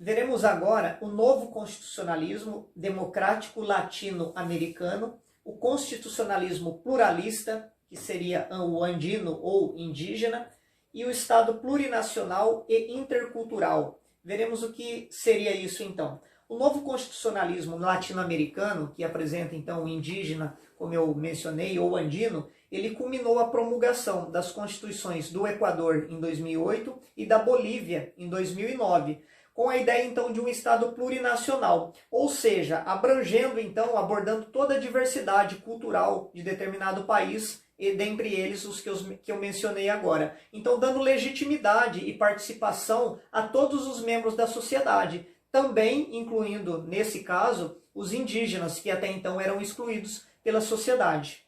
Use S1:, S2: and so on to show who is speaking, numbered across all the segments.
S1: Veremos agora o novo constitucionalismo democrático latino-americano, o constitucionalismo pluralista, que seria o andino ou indígena, e o Estado plurinacional e intercultural. Veremos o que seria isso então. O novo constitucionalismo latino-americano, que apresenta então o indígena, como eu mencionei, ou andino, ele culminou a promulgação das constituições do Equador em 2008 e da Bolívia em 2009, com a ideia então de um Estado plurinacional, ou seja, abrangendo então, abordando toda a diversidade cultural de determinado país, e dentre eles os que eu mencionei agora. Então, dando legitimidade e participação a todos os membros da sociedade, também incluindo, nesse caso, os indígenas, que até então eram excluídos pela sociedade.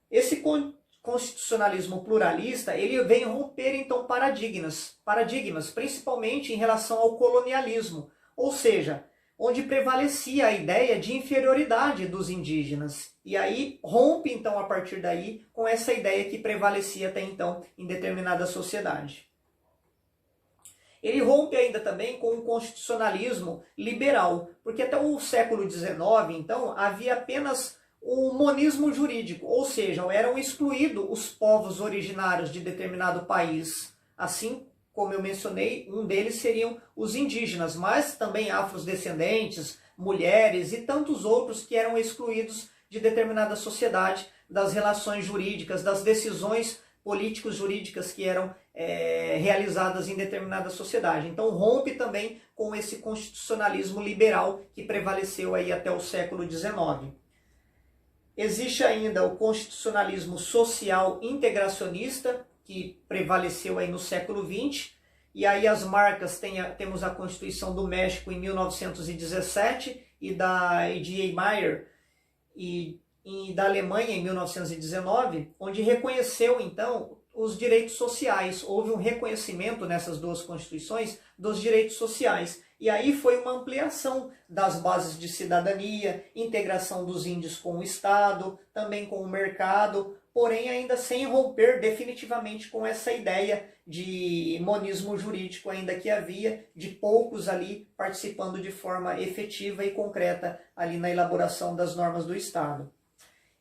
S1: Esse constitucionalismo pluralista, ele vem romper então paradigmas, principalmente em relação ao colonialismo, ou seja, onde prevalecia a ideia de inferioridade dos indígenas. E aí rompe então a partir daí com essa ideia que prevalecia até então em determinada sociedade. Ele rompe ainda também com o constitucionalismo liberal, porque até o século XIX, então, havia apenas o monismo jurídico, ou seja, eram excluídos os povos originários de determinado país. Assim, como eu mencionei, um deles seriam os indígenas, mas também afrodescendentes, mulheres e tantos outros que eram excluídos de determinada sociedade, das relações jurídicas, das decisões políticos jurídicas que eram realizadas em determinada sociedade. Então rompe também com esse constitucionalismo liberal que prevaleceu aí até o século XIX. Existe ainda o constitucionalismo social integracionista, que prevaleceu aí no século XX, e aí as marcas temos a Constituição do México em 1917 e da E.G. Meyer e da Alemanha em 1919, onde reconheceu então os direitos sociais. Houve um reconhecimento nessas duas constituições dos direitos sociais. E aí foi uma ampliação das bases de cidadania, integração dos índios com o Estado, também com o mercado, porém ainda sem romper definitivamente com essa ideia de monismo jurídico ainda que havia, de poucos ali participando de forma efetiva e concreta ali na elaboração das normas do Estado.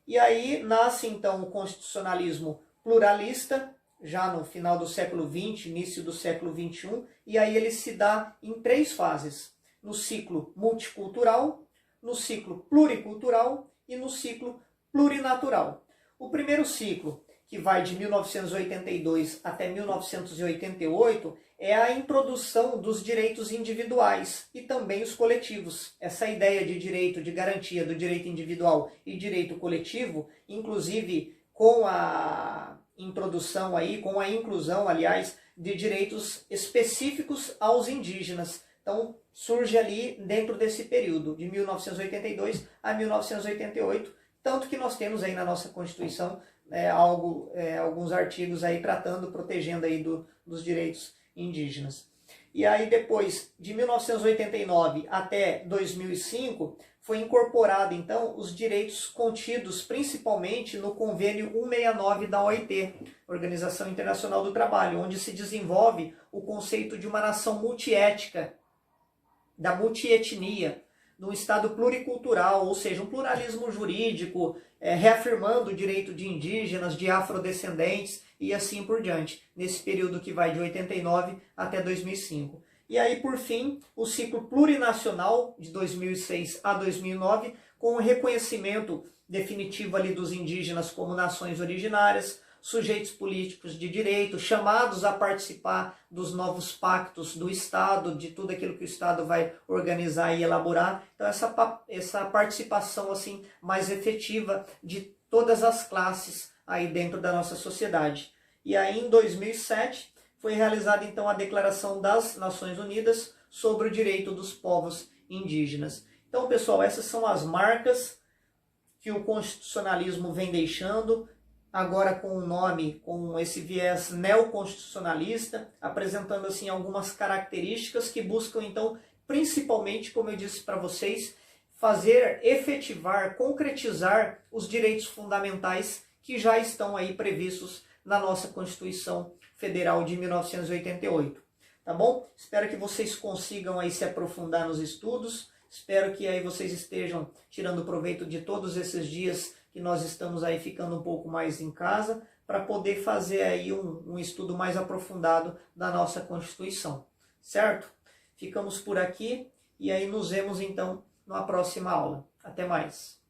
S1: E aí nasce então o constitucionalismo pluralista, já no final do século XX, início do século XXI, e aí ele se dá em três fases: no ciclo multicultural, no ciclo pluricultural e no ciclo plurinatural. O primeiro ciclo, que vai de 1982 até 1988, é a introdução dos direitos individuais e também os coletivos. Essa ideia de direito, de garantia do direito individual e direito coletivo, inclusive com a introdução aí, com a inclusão, aliás, de direitos específicos aos indígenas. Então, surge ali dentro desse período, de 1982 a 1988, tanto que nós temos aí na nossa Constituição alguns artigos aí tratando, protegendo aí dos direitos indígenas. E aí depois, de 1989 até 2005, foi incorporado então os direitos contidos principalmente no Convênio 169 da OIT, Organização Internacional do Trabalho, onde se desenvolve o conceito de uma nação multiétnica, da multietnia, num Estado pluricultural, ou seja, um pluralismo jurídico, reafirmando o direito de indígenas, de afrodescendentes e assim por diante, nesse período que vai de 89 até 2005. E aí, por fim, o ciclo plurinacional de 2006 a 2009, com o reconhecimento definitivo ali dos indígenas como nações originárias, sujeitos políticos de direito, chamados a participar dos novos pactos do Estado, de tudo aquilo que o Estado vai organizar e elaborar. Então essa participação assim mais efetiva de todas as classes aí dentro da nossa sociedade. E aí em 2007 foi realizada então a Declaração das Nações Unidas sobre o Direito dos Povos Indígenas. Então, pessoal, essas são as marcas que o constitucionalismo vem deixando, agora com o nome, com esse viés neoconstitucionalista, apresentando assim algumas características que buscam então, principalmente, como eu disse para vocês, fazer efetivar, concretizar os direitos fundamentais que já estão aí previstos na nossa Constituição Federal de 1988. tá bom? Espero que vocês consigam aí se aprofundar nos estudos, espero que aí vocês estejam tirando proveito de todos esses dias que nós estamos aí ficando um pouco mais em casa, para poder fazer aí um estudo mais aprofundado da nossa Constituição, certo? Ficamos por aqui e aí nos vemos então na próxima aula. Até mais!